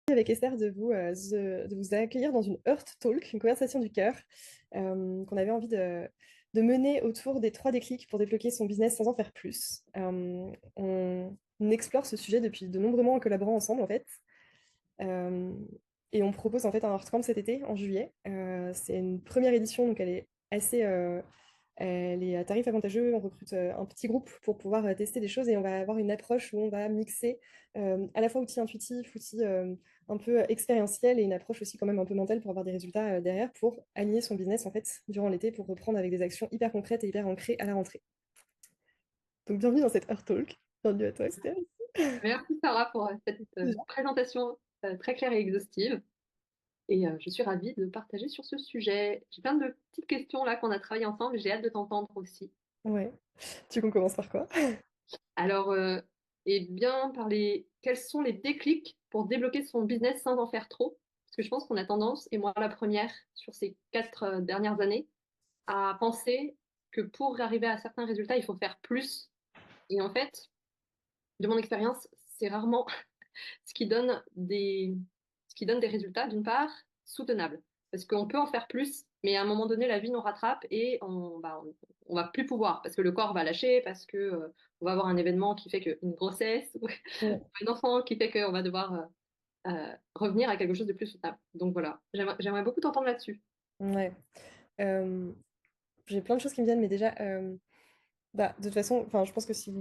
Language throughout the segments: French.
Avec Esther de vous accueillir dans une Heart Talk, une conversation du cœur qu'on avait envie de mener autour des 3 déclics pour débloquer son business sans en faire plus. On explore ce sujet depuis de nombreux mois en collaborant ensemble en fait. Euh, et on propose en fait un Heart Camp cet été, en juillet. C'est une première édition, donc elle est à tarif avantageux. On recrute un petit groupe pour pouvoir tester des choses et on va avoir une approche où on va mixer à la fois outils intuitifs, outils un peu expérientiels et une approche aussi quand même un peu mentale pour avoir des résultats derrière pour aligner son business en fait durant l'été pour reprendre avec des actions hyper concrètes et hyper ancrées à la rentrée. Donc bienvenue dans cette Heart Talk. Bienvenue à toi, Esther. Merci Sarah pour cette présentation très claire et exhaustive. Et je suis ravie de partager sur ce sujet. J'ai plein de petites questions là qu'on a travaillé ensemble. J'ai hâte de t'entendre aussi. Ouais. Tu veux qu'on commence par quoi? Alors, et bien parler, quels sont les déclics pour débloquer son business sans en faire trop? Parce que je pense qu'on a tendance, et moi la première, sur ces 4 dernières années, à penser que pour arriver à certains résultats, il faut faire plus. Et en fait, de mon expérience, c'est rarement ce qui donne des résultats, d'une part, soutenables. Parce qu'on peut en faire plus, mais à un moment donné, la vie nous rattrape et on va plus pouvoir, parce que le corps va lâcher, parce que on va avoir un événement qui fait une grossesse, ou Ouais. un enfant qui fait qu'on va devoir revenir à quelque chose de plus soutenable. Donc voilà, j'aimerais beaucoup t'entendre là-dessus. Ouais. Euh, j'ai plein de choses qui me viennent, mais déjà, bah, de toute façon, enfin, je pense que si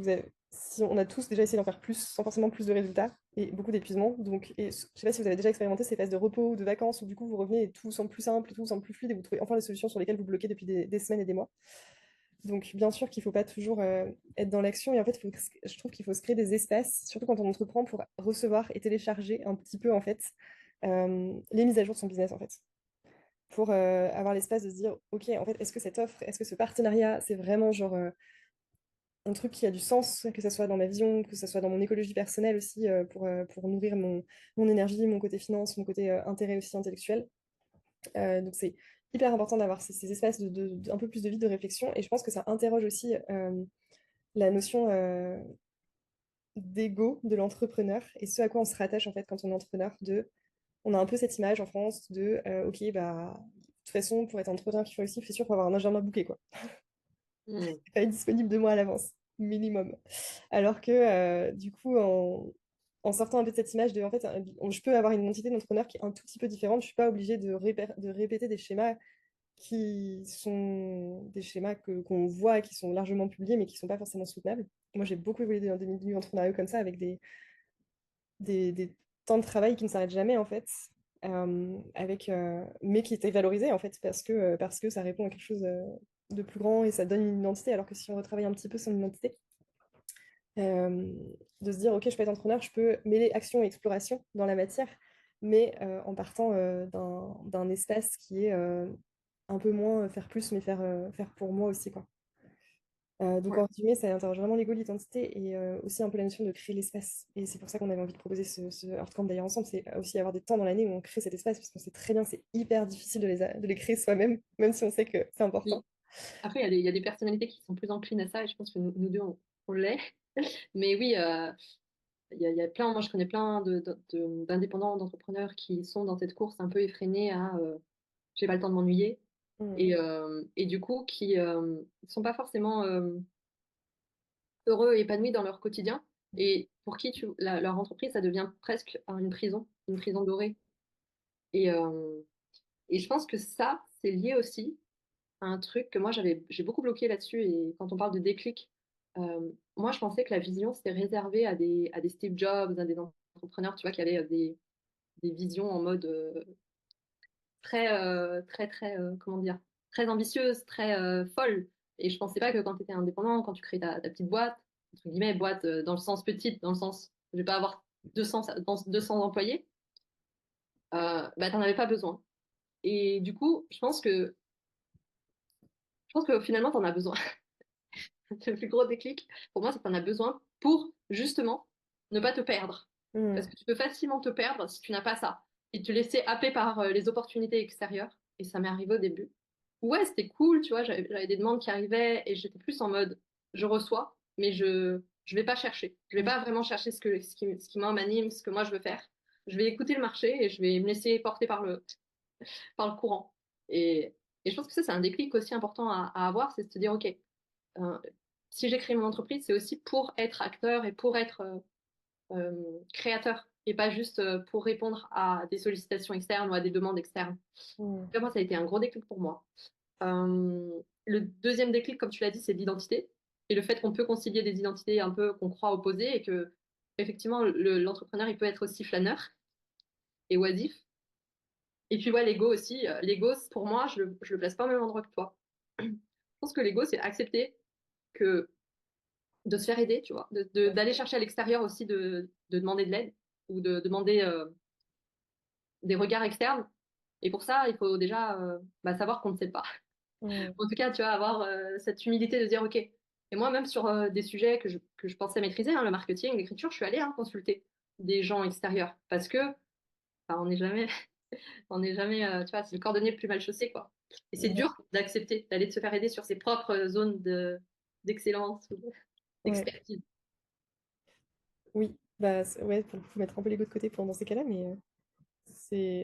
on a tous déjà essayé d'en faire plus, sans forcément plus de résultats et beaucoup d'épuisement, donc, et je sais pas si vous avez déjà expérimenté ces phases de repos ou de vacances où du coup vous revenez et tout semble plus simple, tout semble plus fluide et vous trouvez enfin les solutions sur lesquelles vous bloquez depuis des semaines et des mois. Donc, bien sûr qu'il faut pas toujours être dans l'action et en fait, je trouve qu'il faut se créer des espaces, surtout quand on entreprend, pour recevoir et télécharger un petit peu en fait les mises à jour de son business en fait. Pour avoir l'espace de se dire, ok, en fait, est-ce que cette offre, est-ce que ce partenariat, c'est vraiment genre un truc qui a du sens, que ce soit dans ma vision, que ce soit dans mon écologie personnelle aussi, pour nourrir mon énergie, mon côté finance, mon côté intérêt aussi intellectuel. Donc c'est hyper important d'avoir ces espaces un peu plus de vide de réflexion. Et je pense que ça interroge aussi la notion d'ego de l'entrepreneur et ce à quoi on se rattache en fait quand on est entrepreneur. On a un peu cette image en France de, ok, bah, de toute façon, pour être entrepreneur qui réussit, c'est sûr qu'il faut avoir un agenda booké, quoi. Hmm. Pas être disponible 2 mois à l'avance, minimum. Alors que, du coup, en sortant un peu de cette image de, en fait, je peux avoir une identité d'entrepreneur qui est un tout petit peu différente. Je suis pas obligée de répéter des schémas qui sont des schémas qu'on voit, qui sont largement publiés, mais qui sont pas forcément soutenables. Moi, j'ai beaucoup évolué dans des milieux entrepreneuriaux comme ça, avec des temps de travail qui ne s'arrêtent jamais, en fait, mais qui étaient valorisés, en fait, parce que ça répond à quelque chose de plus grand et ça donne une identité, alors que si on retravaille un petit peu son identité, euh, de se dire, OK, je peux être entrepreneur, je peux mêler action et exploration dans la matière, mais en partant d'un espace qui est un peu moins faire plus, mais faire pour moi aussi, quoi. Donc Ouais. en résumé, ça interroge vraiment l'ego, l'identité et aussi un peu la notion de créer l'espace. Et c'est pour ça qu'on avait envie de proposer ce Art Camp d'ailleurs ensemble, c'est aussi avoir des temps dans l'année où on crée cet espace, parce qu'on sait très bien que c'est hyper difficile de les créer soi-même, même si on sait que c'est important. Oui. Après, il y a des personnalités qui sont plus enclines à ça, et je pense que nous deux, on l'est. Mais oui, il y a plein, moi je connais plein d'indépendants, d'entrepreneurs qui sont dans cette course un peu effrénée à j'ai pas le temps de m'ennuyer Mm. et du coup qui sont pas forcément heureux et épanouis dans leur quotidien et pour qui leur entreprise ça devient presque une prison dorée. Et, euh, et je pense que ça, c'est lié aussi à un truc que moi j'ai beaucoup bloqué là-dessus et quand on parle de déclic, moi je pensais que la vision c'était réservé à des Steve Jobs, à des entrepreneurs, tu vois, qui avaient des visions en mode comment dire, très ambitieuse, très folle. Et je pensais pas que quand tu étais indépendant, quand tu crées ta petite boîte, entre guillemets, boîte dans le sens petite, dans le sens, je vais pas avoir 200 employés, bah, t'en avais pas besoin. Et du coup, je pense que finalement, t'en as besoin. Le plus gros déclic, pour moi, c'est que t'en as besoin pour, justement, ne pas te perdre. Parce Mm. que tu peux facilement te perdre si tu n'as pas ça. Et te laisser happer par les opportunités extérieures. Et ça m'est arrivé au début. Ouais, c'était cool, tu vois, j'avais des demandes qui arrivaient et j'étais plus en mode, je reçois, mais je vais pas chercher. Je vais pas vraiment chercher ce qui m'anime, ce que moi je veux faire. je vais écouter le marché et je vais me laisser porter par le courant. Et je pense que ça, c'est un déclic aussi important à avoir, c'est de se dire, OK, euh, si j'ai créé mon entreprise, c'est aussi pour être acteur et pour être créateur et pas juste pour répondre à des sollicitations externes ou à des demandes externes. Mm. Moi, ça a été un gros déclic pour moi. Le deuxième déclic, comme tu l'as dit, c'est l'identité et le fait qu'on peut concilier des identités un peu qu'on croit opposées et que, effectivement, l'entrepreneur, il peut être aussi flâneur et oisif. Et puis, ouais, l'ego aussi. L'ego, pour moi, je le place pas au même endroit que toi. Je pense que l'ego, c'est accepter que de se faire aider, tu vois, d'aller chercher à l'extérieur aussi, de demander de l'aide ou de demander des regards externes. Et pour ça, il faut déjà bah, savoir qu'on ne sait pas. Mm. En tout cas, tu vois, avoir cette humilité de dire, OK. Et moi, même sur des sujets que je pensais maîtriser, hein, le marketing, l'écriture, je suis allée consulter des gens extérieurs parce que enfin, on n'est jamais, tu vois, c'est le cordonnier le plus mal chaussé, quoi. Et c'est Ouais. dur d'accepter, d'aller de se faire aider sur ses propres zones d'excellence ou Ouais. d'expertise. Oui, bah ouais, pour le coup, faut mettre un peu l'ego de côté pour dans ces cas-là, mais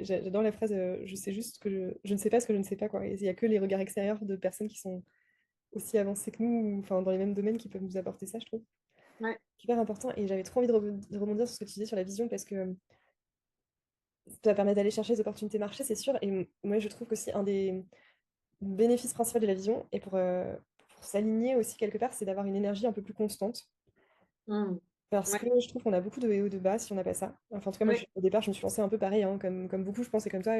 j'adore la phrase je sais juste que je ne sais pas ce que je ne sais pas, quoi. Il n'y a que les regards extérieurs de personnes qui sont aussi avancées que nous, ou, enfin dans les mêmes domaines qui peuvent nous apporter ça, je trouve. Ouais. Super important. Et j'avais trop envie de rebondir sur ce que tu disais sur la vision parce que ça permet d'aller chercher les opportunités marché, c'est sûr. Et moi, je trouve qu'aussi un des bénéfices principaux de la vision, et pour s'aligner aussi quelque part, c'est d'avoir une énergie un peu plus constante. Mm. Parce que Ouais. je trouve qu'on a beaucoup de hauts et de bas si on n'a pas ça. Enfin, en tout cas, moi, Ouais. au départ, je me suis lancée un peu pareil, hein, comme beaucoup, je pense, et comme toi,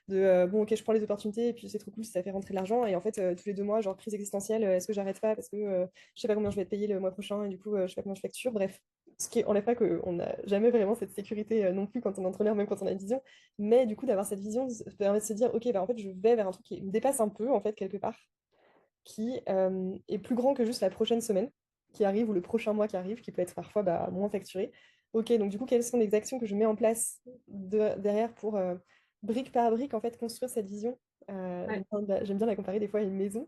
bon, ok, je prends les opportunités, et puis c'est trop cool si ça fait rentrer de l'argent. Et en fait, tous les 2 mois, genre crise existentielle, est-ce que j'arrête pas parce que je sais pas combien je vais être payé le mois prochain, et du coup, je sais pas comment je facture. Bref, ce qui enlève pas qu'on n'a jamais vraiment cette sécurité non plus quand on est entrepreneur, même quand on a une vision. Mais du coup, d'avoir cette vision permet de se dire, ok, bah, en fait, je vais vers un truc qui me dépasse un peu, en fait, quelque part qui est plus grand que juste la prochaine semaine qui arrive ou le prochain mois qui arrive, qui peut être parfois bah, moins facturé. Ok, donc du coup, quelles sont les actions que je mets en place derrière pour brique par brique en fait construire cette vision. Ouais. J'aime bien la comparer des fois à une maison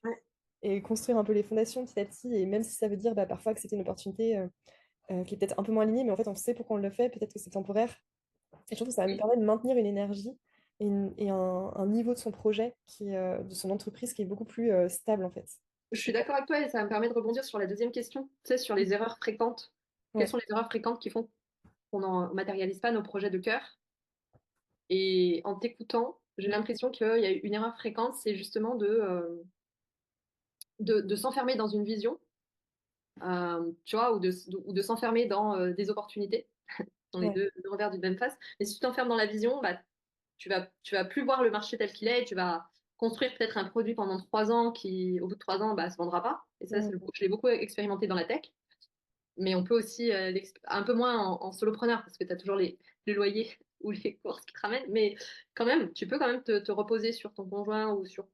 Ouais. et construire un peu les fondations petit à petit. Et même si ça veut dire bah, parfois que c'était une opportunité qui est peut-être un peu moins alignée, mais en fait on sait pourquoi on le fait, peut-être que c'est temporaire. Et je trouve que ça me Oui. permet de maintenir une énergie et un niveau de son projet, de son entreprise qui est beaucoup plus stable en fait. Je suis d'accord avec toi et ça me permet de rebondir sur la deuxième question, tu sais, sur les erreurs fréquentes. Quelles Ouais. sont les erreurs fréquentes qui font qu'on n'en matérialise pas nos projets de cœur? Et en t'écoutant, j'ai l'impression qu'il y a une erreur fréquente, c'est justement de s'enfermer dans une vision, tu vois, ou de s'enfermer dans des opportunités, dans les Ouais. deux revers d'une même face. Mais si tu t'enfermes dans la vision, bah, tu vas plus voir le marché tel qu'il est, tu vas construire peut-être un produit pendant 3 ans qui, au bout de 3 ans, bah, se vendra pas. Et ça, Mm. je l'ai beaucoup expérimenté dans la tech. Mais on peut aussi, un peu moins en solopreneur, parce que tu as toujours les loyers ou les courses qui te ramènent. Mais quand même, tu peux quand même te reposer sur ton conjoint ou sur.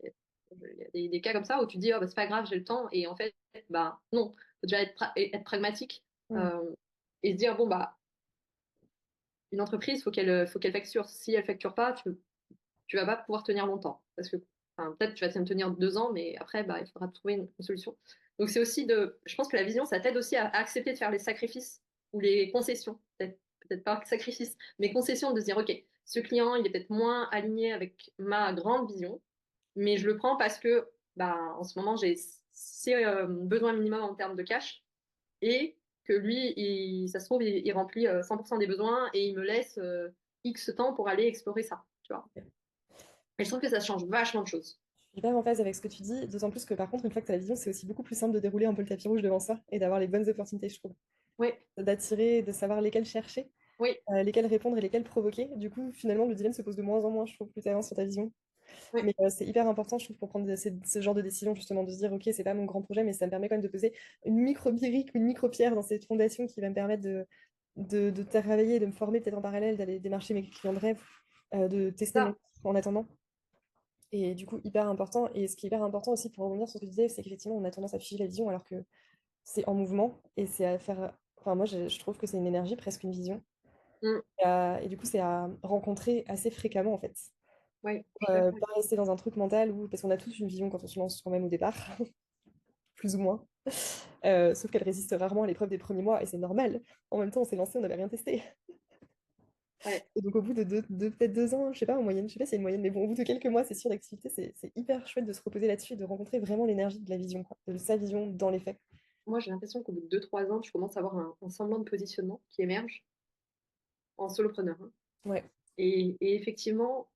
Il y a des cas comme ça où tu te dis, oh, bah, c'est pas grave, j'ai le temps. Et en fait, bah, non, faut déjà être pragmatique Mm. euh, et se dire, bon, bah, une entreprise, faut qu'elle facture. Si elle facture pas, tu vas pas pouvoir tenir longtemps. Parce que enfin, peut-être tu vas tenir 2 ans, mais après, bah, il faudra trouver une solution. Donc c'est aussi je pense que la vision, ça t'aide aussi à accepter de faire les sacrifices ou les concessions. Peut-être pas sacrifices, mais concessions de se dire, OK, ce client, il est peut-être moins aligné avec ma grande vision, mais je le prends parce que bah, en ce moment, j'ai ces besoins minimums en termes de cash et que lui, ça se trouve, il remplit 100% des besoins et il me laisse X temps pour aller explorer ça, tu vois. Et je trouve que ça change vachement de choses. Je suis hyper en phase avec ce que tu dis, d'autant plus que par contre, une fois que tu as la vision, c'est aussi beaucoup plus simple de dérouler un peu le tapis rouge devant soi et d'avoir les bonnes opportunités, je trouve. Oui, D'attirer, de savoir lesquelles chercher, oui, lesquelles répondre et lesquelles provoquer. Du coup, finalement, le dilemme se pose de moins en moins, je trouve, plus tu avances sur ta vision. oui, Mais c'est hyper important, je trouve, pour prendre ce genre de décision, justement, de se dire, OK, c'est pas mon grand projet, mais ça me permet quand même de poser une micro-brique ou une micro-pierre dans cette fondation qui va me permettre de travailler, de me former peut-être en parallèle, d'aller démarcher mes clients de rêve, de tester mon ça. offre en attendant. Et du coup, hyper important. Et ce qui est hyper important aussi pour revenir sur ce que tu disais, c'est qu'effectivement, on a tendance à figer la vision alors que c'est en mouvement et c'est à faire. Enfin, moi, je trouve que c'est une énergie, presque une vision. Mm, Et du coup, c'est à rencontrer assez fréquemment, en fait. oui, je suis d'accord. Pas rester dans un truc mental où, parce qu'on a tous une vision quand on se lance quand même au départ, plus ou moins. Sauf qu'elle résiste rarement à l'épreuve des premiers mois et c'est normal. En même temps, on s'est lancé, on n'avait rien testé. Ouais. Et donc, au bout de peut-être 2 ans, je sais pas, en moyenne, je sais pas si c'est une moyenne, mais bon, au bout de quelques mois, c'est sûr, d'activité, c'est hyper chouette de se reposer là-dessus et de rencontrer vraiment l'énergie de la vision, quoi, de sa vision dans les faits. Moi, j'ai l'impression qu'au bout de 2-3 ans, tu commences à avoir un semblant de positionnement qui émerge en solopreneur, hein. Ouais. Et effectivement,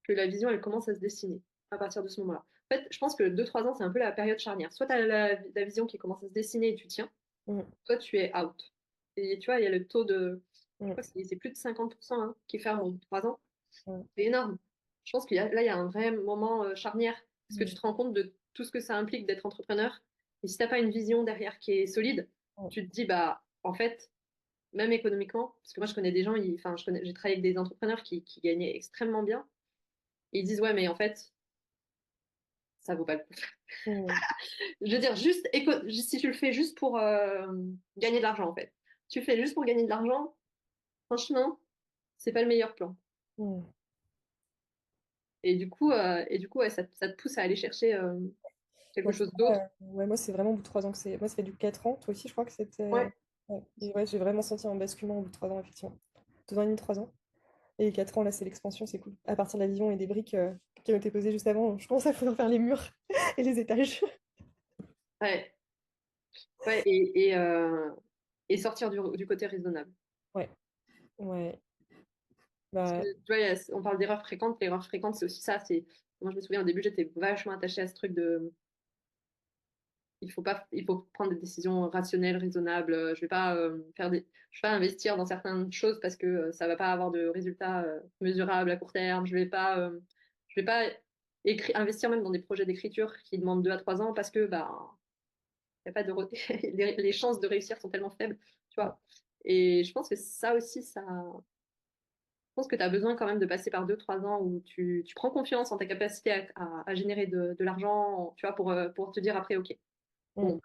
que la vision, elle commence à se dessiner à partir de ce moment-là. En fait, je pense que 2-3 ans, c'est un peu la période charnière. Soit tu as la vision qui commence à se dessiner et tu tiens, Mm, soit tu es out. Et tu vois, il y a le taux de, je mm, crois que c'est plus de 50% hein, qui ferme en 3 ans. mm, C'est énorme. Je pense là, il y a un vrai moment charnière parce que tu mm, te rends compte de tout ce que ça implique d'être entrepreneur. Et si tu n'as pas une vision derrière qui est solide, mm. tu te dis, bah, en fait, même économiquement, parce que moi, je connais des gens, enfin, j'ai travaillé avec des entrepreneurs qui gagnaient extrêmement bien. Et ils disent, ouais, mais en fait, ça vaut pas le coup. Mm. Je veux dire, si tu le fais juste pour gagner de l'argent, en fait. Tu le fais juste pour gagner de l'argent, franchement, c'est pas le meilleur plan. Mm. Et du coup ouais, ça te pousse à aller chercher quelque Bon, je chose crois, d'autre. ouais, moi, c'est vraiment au bout de 3 ans que c'est. Moi, ça fait du 4 ans. Toi aussi, je crois que c'était. Ouais, Ouais. Et ouais, j'ai vraiment senti un basculement au bout de 3 ans, effectivement. 2 ans et demi, 3 ans. Et 4 ans, là, c'est l'expansion, c'est cool. À partir de la vision et des briques qui ont été posées juste avant, je commence à pouvoir faire les murs et les étages. ouais, ouais, et sortir du côté raisonnable. Ouais, ouais. Parce que Bah, tu vois, on parle d'erreurs fréquentes. L'erreur fréquente, c'est aussi ça. Moi, je me souviens au début, j'étais vachement attachée à ce truc de il faut prendre des décisions rationnelles, raisonnables. Je vais pas je vais pas investir dans certaines choses parce que ça va pas avoir de résultats mesurables à court terme. Je vais pas investir même dans des projets d'écriture qui demandent 2 à 3 ans parce que bah y a pas de les chances de réussir sont tellement faibles, tu vois. Et je pense que ça aussi, je pense que tu as besoin quand même de passer par 2-3 ans où tu prends confiance en ta capacité à générer de l'argent, tu vois, pour te dire après, OK, mm. bon,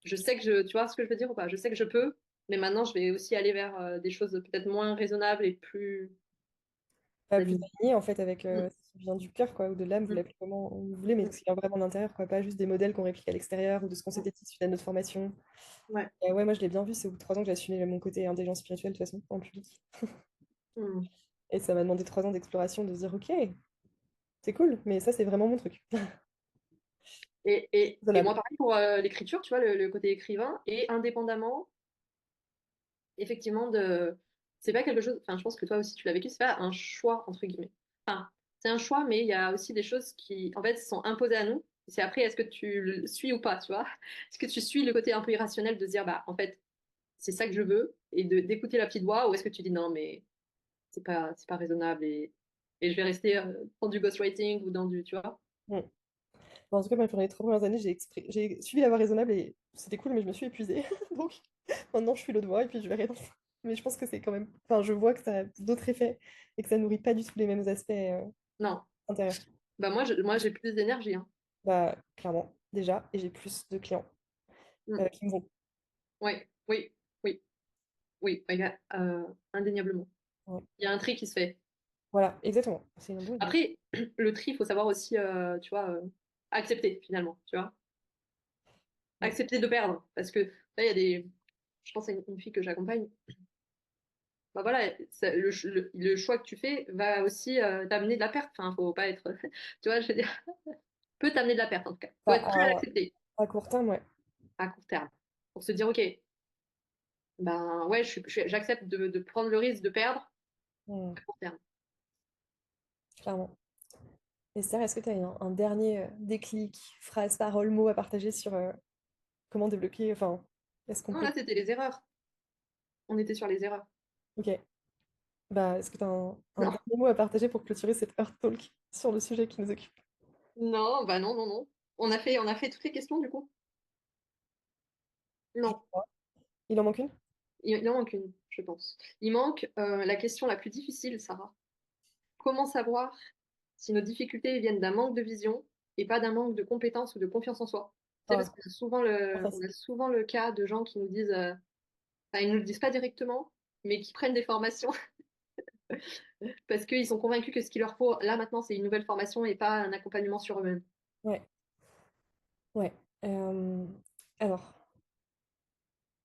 je sais que tu vois ce que je veux dire ou pas? Je sais que je peux, mais maintenant, je vais aussi aller vers des choses peut-être moins raisonnables et plus Pas plus alignées. aligné, en fait, avec Mm, ce qui vient du cœur, quoi, ou de l'âme, vous mm, l'appelez comment vous voulez, mais mm. ce qui vient vraiment de l'intérieur, quoi. Pas juste des modèles qu'on réplique à l'extérieur ou de ce qu'on Mm. s'était dit suite à notre formation. Ouais. Ouais, moi, je l'ai bien vu, c'est au bout de 3 ans que j'ai assumé mon côté intelligence spirituelle, de toute façon, en public. Mm. Et ça m'a demandé 3 ans d'exploration, de se dire, ok, c'est cool, mais ça, c'est vraiment mon truc. Et moi, Raisonnable. pareil pour l'écriture, tu vois, le côté écrivain, et indépendamment, effectivement, c'est pas quelque chose, enfin, je pense que toi aussi tu l'as vécu, c'est pas un choix, entre guillemets. Enfin, c'est un choix, mais il y a aussi des choses qui, en fait, sont imposées à nous. C'est après, est-ce que tu le suis ou pas, tu vois? Est-ce que tu suis le côté un peu irrationnel de se dire, bah, en fait, c'est ça que je veux, et d'écouter la petite voix, ou est-ce que tu dis non, mais c'est pas raisonnable, et je vais rester dans du ghostwriting ou dans du, tu vois? Mm. Bon, en tout cas, moi, pendant les 3 premières années, j'ai suivi la voie raisonnable et c'était cool, mais je me suis épuisée. Donc, maintenant, je suis l'autre voie et puis je verrai. Mais je pense que c'est quand même. Enfin, je vois que ça a d'autres effets et que ça nourrit pas du tout les mêmes aspects Non. intérieurs. Bah, moi, j'ai plus d'énergie, hein. Bah, clairement, déjà, et j'ai plus de clients Mm. qui me vont. Ouais, oui, oui, oui, indéniablement. Ouais. Il y a un tri qui se fait. Voilà, exactement. C'est une bonne image. Après, le tri, il faut savoir aussi, tu vois, accepter finalement, tu vois. Ouais. Accepter de perdre. Parce que là, il y a des. Je pense à une fille que j'accompagne. Bah voilà, le choix que tu fais va aussi t'amener de la perte. Enfin, faut pas être. Tu vois, je veux dire, peut t'amener de la perte en tout cas. Faut Bah, être prêt à l'accepter à court terme, ouais. à court terme. Pour se dire, OK, ben ouais, j'accepte de prendre le risque de perdre Mm, à court terme. clairement. Et Esther, est-ce que tu as un dernier déclic, phrase, parole, mot à partager sur comment débloquer, enfin, est-ce qu'on Non, peut... là, c'était les erreurs. On était sur les erreurs. Ok. Bah, est-ce que tu as un Non, dernier mot à partager pour clôturer cette Earth Talk sur le sujet qui nous occupe? non, bah non, non, non. On a fait toutes les questions du coup? Je Non. crois. Il en manque une? Il en manque une, je pense. Il manque la question la plus difficile, Sarah. Comment savoir si nos difficultés viennent d'un manque de vision et pas d'un manque de compétences ou de confiance en soi? Tu sais, Ah, parce qu'on a souvent pas le, on a facile. souvent le cas de gens qui nous disent, enfin, ils ne nous le disent pas directement, mais qui prennent des formations parce qu'ils sont convaincus que ce qu'il leur faut là maintenant, c'est une nouvelle formation et pas un accompagnement sur eux-mêmes. Ouais, ouais. Euh, alors,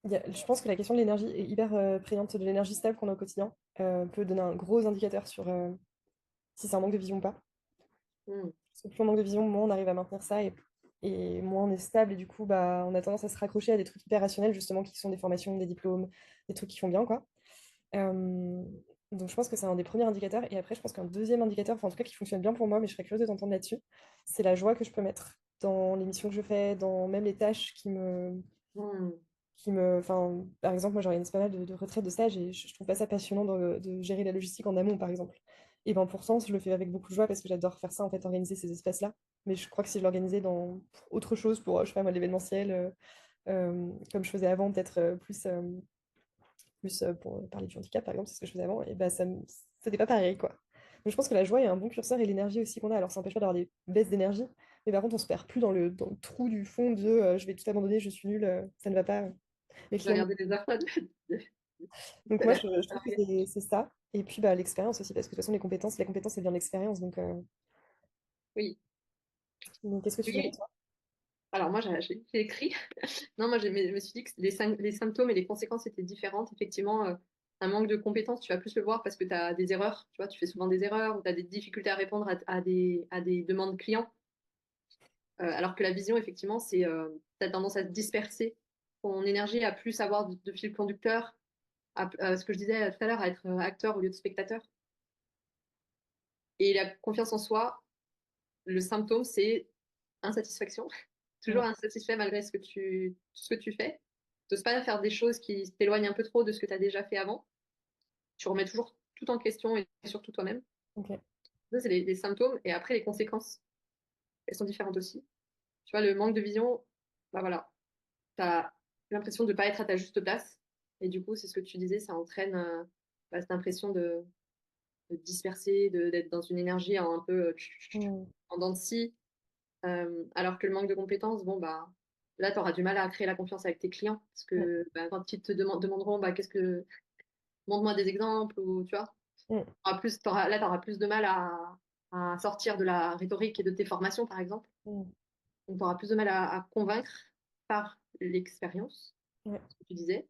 Je pense que la question de l'énergie est hyper prégnante, de l'énergie stable qu'on a au quotidien, peut donner un gros indicateur sur si c'est un manque de vision ou pas. Hmm. Parce que plus on manque de vision, moins on arrive à maintenir ça et moins on est stable. Et du coup, bah, on a tendance à se raccrocher à des trucs hyper rationnels, justement, qui sont des formations, des diplômes, des trucs qui font bien, quoi. Euh, donc je pense que c'est un des premiers indicateurs. Et après, je pense qu'un deuxième indicateur, enfin en tout cas qui fonctionne bien pour moi, mais je serais curieuse de t'entendre là-dessus, c'est la joie que je peux mettre dans les missions que je fais, dans même les tâches Hmm. enfin, par exemple, moi j'organise pas mal de retraites, de stages, et je trouve pas ça passionnant de gérer la logistique en amont, par exemple. Et ben pourtant, je le fais avec beaucoup de joie parce que j'adore faire ça, en fait, organiser ces espaces-là. Mais je crois que si je l'organisais dans autre chose, pour, je sais pas moi, l'événementiel, comme je faisais avant, peut-être plus pour parler du handicap, par exemple, c'est ce que je faisais avant, et bah c'était pas pareil, quoi. Donc je pense que la joie est un bon curseur et l'énergie aussi qu'on a. Alors ça n'empêche pas d'avoir des baisses d'énergie, mais par contre on se perd plus dans le trou du fond de je vais tout abandonner, je suis nulle, ça ne va pas. Les J'ai clients. regardé les infos Donc de moi la je trouve que c'est ça. Et puis bah, l'expérience aussi, parce que de toute façon les compétences c'est bien l'expérience. Oui, Donc qu'est-ce que tu dirais oui. toi? Alors moi, j'ai écrit. Non, moi, je me suis dit que les symptômes et les conséquences étaient différentes. Effectivement, un manque de compétences, tu vas plus le voir parce que tu as des erreurs. Tu vois, tu fais souvent des erreurs ou tu as des difficultés à répondre à des demandes clients. Alors que la vision, effectivement, c'est tu as tendance à te disperser. Ton énergie à plus avoir de fil conducteur, à ce que je disais tout à l'heure, à être acteur au lieu de spectateur. Et la confiance en soi, le symptôme, c'est insatisfaction. Toujours Ouais. insatisfait malgré tout ce que tu fais. Tu n'oses pas faire des choses qui t'éloignent un peu trop de ce que tu as déjà fait avant. Tu remets toujours tout en question et surtout toi-même. Ok. Ça, c'est les symptômes. Et après, les conséquences, elles sont différentes aussi. Tu vois, le manque de vision, bah voilà, tu as l'impression de ne pas être à ta juste place. Et du coup, c'est ce que tu disais, ça entraîne bah, cette impression de te disperser, d'être dans une énergie un peu Hmm. en dents de scie. Alors que le manque de compétences, bon, bah, là, tu auras du mal à créer la confiance avec tes clients. Parce Hmm. que bah, quand ils te demanderont, bah, montre-moi des exemples, ou tu vois, Hmm. là, tu auras plus de mal à sortir de la rhétorique et de tes formations, par exemple. Hmm. Donc, tu auras plus de mal à convaincre par l'expérience, Ouais. ce que tu disais.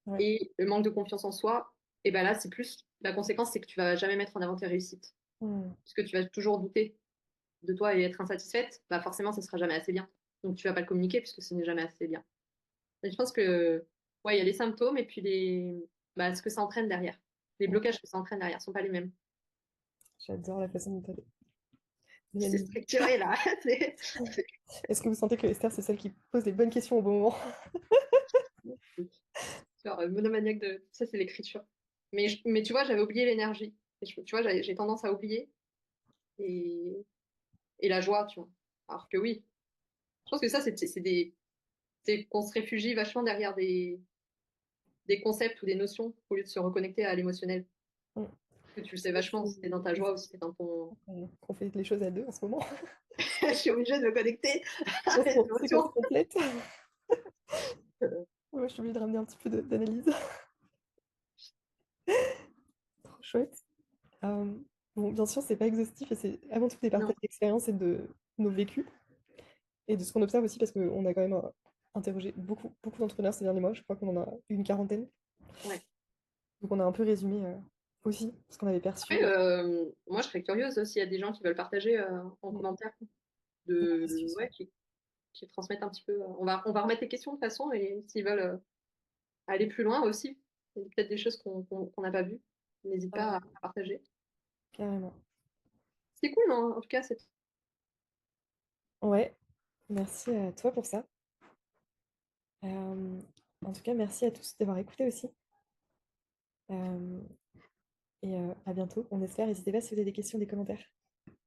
Ouais. Et le manque de confiance en soi, et ben là, c'est plus la conséquence, c'est que tu vas jamais mettre en avant tes réussites. Hmm. Parce que tu vas toujours douter de toi et être insatisfaite, bah forcément, ça sera jamais assez bien. Donc, tu vas pas le communiquer puisque ce n'est jamais assez bien. Et je pense que, ouais, il y a les symptômes et puis bah, ce que ça entraîne derrière. Les Hmm. blocages que ça entraîne derrière sont pas les mêmes. J'adore la façon dont tu C'est analyses. structuré là. Est-ce que vous sentez que Esther, c'est celle qui pose les bonnes questions au bon moment? Genre, monomaniaque de. Ça, c'est l'écriture. Mais tu vois, j'avais oublié l'énergie. Et tu vois, j'ai tendance à oublier. Et, et la joie, tu vois. Alors que oui, je pense que ça, c'est qu'on se réfugie vachement derrière des concepts ou des notions au lieu de se reconnecter à l'émotionnel. Hmm. Que tu le C'est sais vrai vachement, si t'es dans ta joie ou si t'es dans ton. qu'on fait les choses à deux en ce moment. Je suis obligée de me connecter à mes C'est qu'on se émotions. complète. Moi, je suis obligée de ramener un petit peu d'analyse. Trop chouette. Euh, bon, bien sûr, c'est pas exhaustif et c'est avant tout des Non, partages d'expériences et de nos vécus et de ce qu'on observe aussi parce qu'on a quand même interrogé beaucoup d'entrepreneurs ces derniers mois. Je crois qu'on en a une quarantaine. ouais. Donc, on a un peu résumé aussi ce qu'on avait perçu. Après, moi, je serais curieuse s'il y a des gens qui veulent partager en Mm. commentaire, Des situations. ouais, qui transmettent un petit peu. On va remettre les questions de toute façon et s'ils veulent aller plus loin aussi, il y a peut-être des choses qu'on n'a pas vues. N'hésite pas Ouais, à partager. carrément. C'est cool, hein, en tout cas. Ouais, merci à toi pour ça. Euh, En tout cas, merci à tous d'avoir écouté aussi. Euh, et à bientôt, on espère. N'hésitez pas si vous avez des questions, des commentaires.